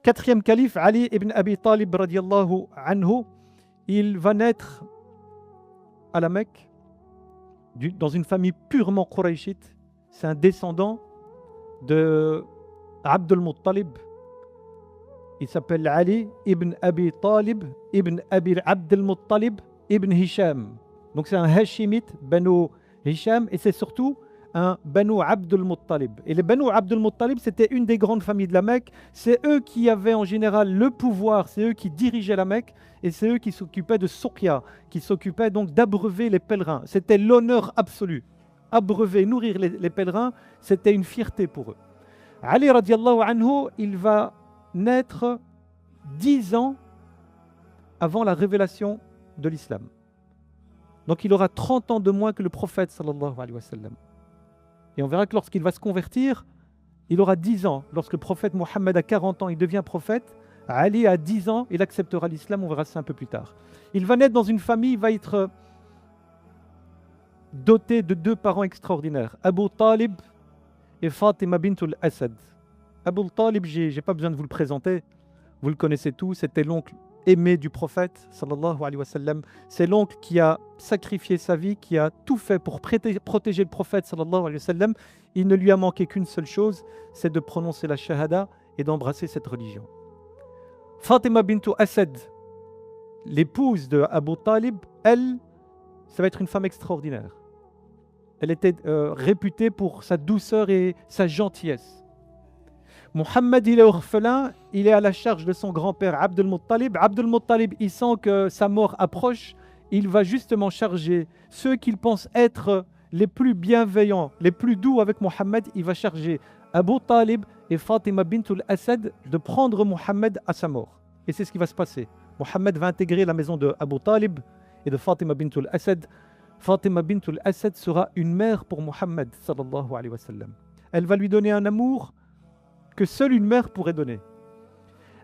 quatrième calife, Ali ibn Abi Talib radiallahu anhu, il va naître à la Mecque, dans une famille purement quraïchite. C'est un descendant de Abdul Muttalib. Il s'appelle Ali ibn Abi Talib ibn Abi Abdul Muttalib ibn Hisham. Donc c'est un Hashimite, Banu Hisham, et c'est surtout un Banu Abdul Muttalib. Et les Banu Abdul Muttalib, c'était une des grandes familles de la Mecque. C'est eux qui avaient en général le pouvoir, c'est eux qui dirigeaient la Mecque, et c'est eux qui s'occupaient de Suqya, qui s'occupaient donc d'abreuver les pèlerins. C'était l'honneur absolu. Abreuver, nourrir les pèlerins, c'était une fierté pour eux. Ali radiallahu anhu, il va naître 10 ans avant la révélation de l'islam. Donc il aura 30 ans de moins que le prophète sallallahu alayhi wa sallam. Et on verra que lorsqu'il va se convertir, il aura 10 ans. Lorsque le prophète Mohammed a 40 ans, il devient prophète. Ali a 10 ans, il acceptera l'islam, on verra ça un peu plus tard. Il va naître dans une famille, il va être doté de 2 parents extraordinaires, Abu Talib et Fatima bintul Asad. Abu Talib, je n'ai pas besoin de vous le présenter, vous le connaissez tous, c'était l'oncle aimé du prophète sallallahu alayhi wa sallam. C'est l'oncle qui a sacrifié sa vie, qui a tout fait pour protéger le prophète sallallahu alayhi wa sallam. Il ne lui a manqué qu'une seule chose, c'est de prononcer la shahada et d'embrasser cette religion. Fatima bintu Asad, l'épouse de Abu Talib, elle, ça va être une femme extraordinaire. Elle était réputée pour sa douceur et sa gentillesse. Mohammed, il est orphelin, il est à la charge de son grand-père Abdul Muttalib. Abdul Muttalib, il sent que sa mort approche, il va justement charger ceux qu'il pense être les plus bienveillants, les plus doux avec Mohammed, il va charger Abu Talib et Fatima bintul Asad de prendre Mohammed à sa mort. Et c'est ce qui va se passer. Mohammed va intégrer la maison de Abu Talib et de Fatima bintul Asad. Fatima bintul Asad sera une mère pour Mohammed sallallahu alayhi wa sallam. Elle va lui donner un amour que seule une mère pourrait donner.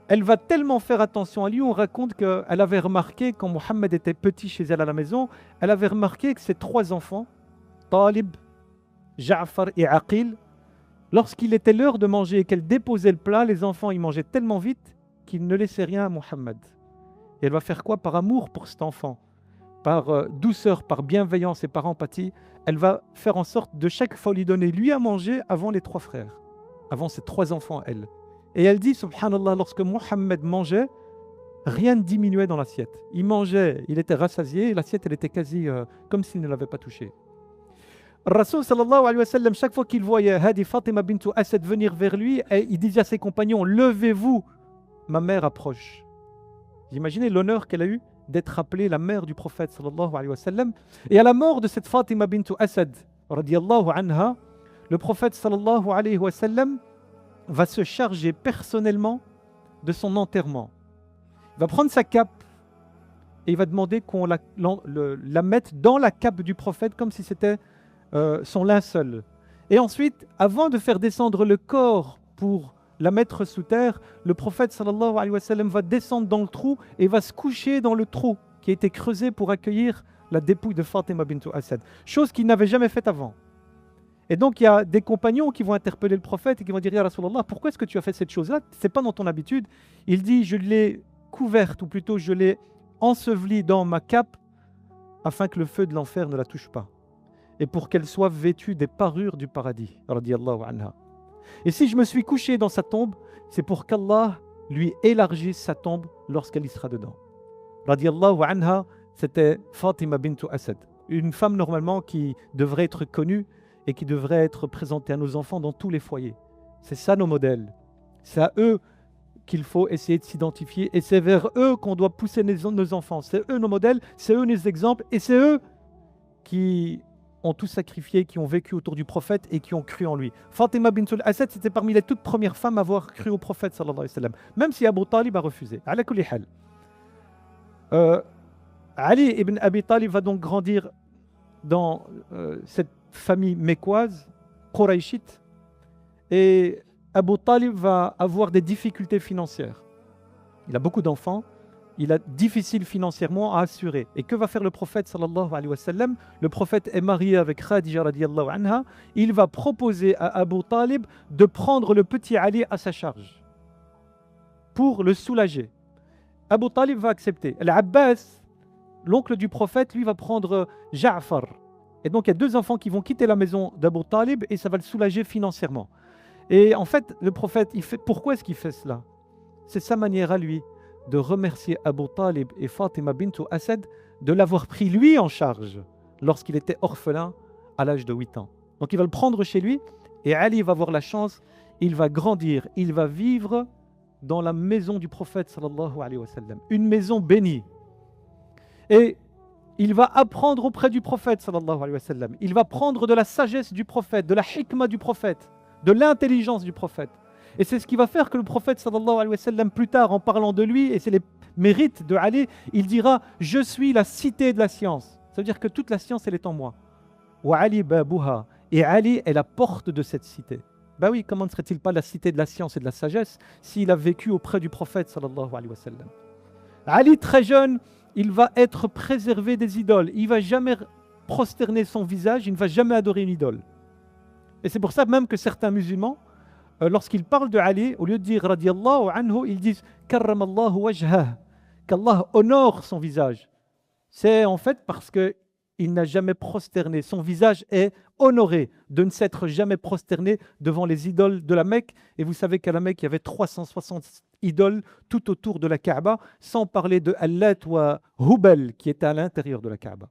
Elle va tellement faire attention à lui, on raconte qu'elle avait remarqué, quand Mohammed était petit chez elle à la maison, elle avait remarqué que ses 3 enfants, Talib, Ja'far et Aqil, lorsqu'il était l'heure de manger et qu'elle déposait le plat, les enfants ils mangeaient tellement vite qu'ils ne laissaient rien à Mohammed. Et elle va faire quoi? Par amour pour cet enfant, par douceur, par bienveillance et par empathie, elle va faire en sorte de chaque fois lui donner lui à manger avant les 3 frères. Avant ses 3 enfants, elle. Et elle dit, subhanallah, lorsque Mohammed mangeait, rien ne diminuait dans l'assiette. Il mangeait, il était rassasié, et l'assiette, elle était quasi comme s'il ne l'avait pas touchée. Rasoul sallallahu alayhi wa sallam, chaque fois qu'il voyait Hadi Fatima bintu Asad venir vers lui, il disait à ses compagnons, levez-vous, ma mère approche. Vous imaginez l'honneur qu'elle a eu d'être appelée la mère du prophète sallallahu alayhi wa sallam. Et à la mort de cette Fatima bintu Asad, radiyallahu anha, le prophète sallallahu alayhi wa sallam va se charger personnellement de son enterrement. Il va prendre sa cape et il va demander qu'on la mette dans la cape du prophète comme si c'était son linceul. Et ensuite, avant de faire descendre le corps pour la mettre sous terre, le prophète sallallahu alayhi wa sallam va descendre dans le trou et va se coucher dans le trou qui a été creusé pour accueillir la dépouille de Fatima bintu Asad. Chose qu'il n'avait jamais faite avant. Et donc, il y a des compagnons qui vont interpeller le prophète et qui vont dire « Ya Rasulallah, pourquoi est-ce que tu as fait cette chose-là? Ce n'est pas dans ton habitude. » Il dit « Je l'ai couverte, ou plutôt je l'ai ensevelie dans ma cape afin que le feu de l'enfer ne la touche pas. Et pour qu'elle soit vêtue des parures du paradis. » Radiyallahu anha. Et si je me suis couché dans sa tombe, c'est pour qu'Allah lui élargisse sa tombe lorsqu'elle y sera dedans. Radiyallahu anha, c'était Fatima bintu Asad. Une femme normalement qui devrait être connue et qui devrait être présentée à nos enfants dans tous les foyers. C'est ça nos modèles. C'est à eux qu'il faut essayer de s'identifier et c'est vers eux qu'on doit pousser nos enfants. C'est eux nos modèles, c'est eux nos exemples et c'est eux qui ont tout sacrifié, qui ont vécu autour du prophète et qui ont cru en lui. Fatima bintul Asad, c'était parmi les toutes premières femmes à avoir cru au prophète sallallahu alayhi wa sallam, même si Abu Talib a refusé. Ala kulli hal. Ali ibn Abi Talib va donc grandir dans cette famille mécoise, quraïchite, et Abu Talib va avoir des difficultés financières. Il a beaucoup d'enfants, il a difficile financièrement à assurer. Et que va faire le prophète sallallahu alayhi wa sallam? Le prophète est marié avec Khadija radiyallahu anha. Il va proposer à Abu Talib de prendre le petit Ali à sa charge. pour le soulager. Abu Talib va accepter. Al-Abbas, l'oncle du prophète, lui va prendre Ja'far. Et donc il y a deux enfants qui vont quitter la maison d'Abu Talib et ça va le soulager financièrement. Et en fait, le prophète, pourquoi est-ce qu'il fait cela? C'est sa manière à lui de remercier Abu Talib et Fatima bint Asad de l'avoir pris lui en charge lorsqu'il était orphelin à l'âge de 8 ans. Donc il va le prendre chez lui et Ali va avoir la chance, il va grandir, il va vivre dans la maison du prophète sallallahu alayhi wa sallam, une maison bénie. Et il va apprendre auprès du prophète sallallahu alayhi wa sallam, il va prendre de la sagesse du prophète, de la hikmah du prophète, de l'intelligence du prophète. Et c'est ce qui va faire que le prophète sallallahu alayhi wa sallam plus tard, en parlant de lui, et c'est les mérites de Ali, il dira « Je suis la cité de la science ». Ça veut dire que toute la science, elle est en moi. « Wa Ali babuha » et Ali est la porte de cette cité. Ben oui, comment ne serait-il pas la cité de la science et de la sagesse s'il a vécu auprès du prophète sallallahu alayhi wa sallam. Ali, très jeune, il va être préservé des idoles. Il ne va jamais prosterner son visage, il ne va jamais adorer une idole. Et c'est pour ça même que certains musulmans, lorsqu'ils parlent de Ali, au lieu de dire radiyallahu anhu, ils disent karramallahu wajhah, qu'Allah honore son visage. C'est en fait parce qu'il n'a jamais prosterné. Son visage est honoré de ne s'être jamais prosterné devant les idoles de la Mecque. Et vous savez qu'à la Mecque, il y avait 360 idoles tout autour de la Kaaba, sans parler de Allat ou Hubal qui était à l'intérieur de la Kaaba.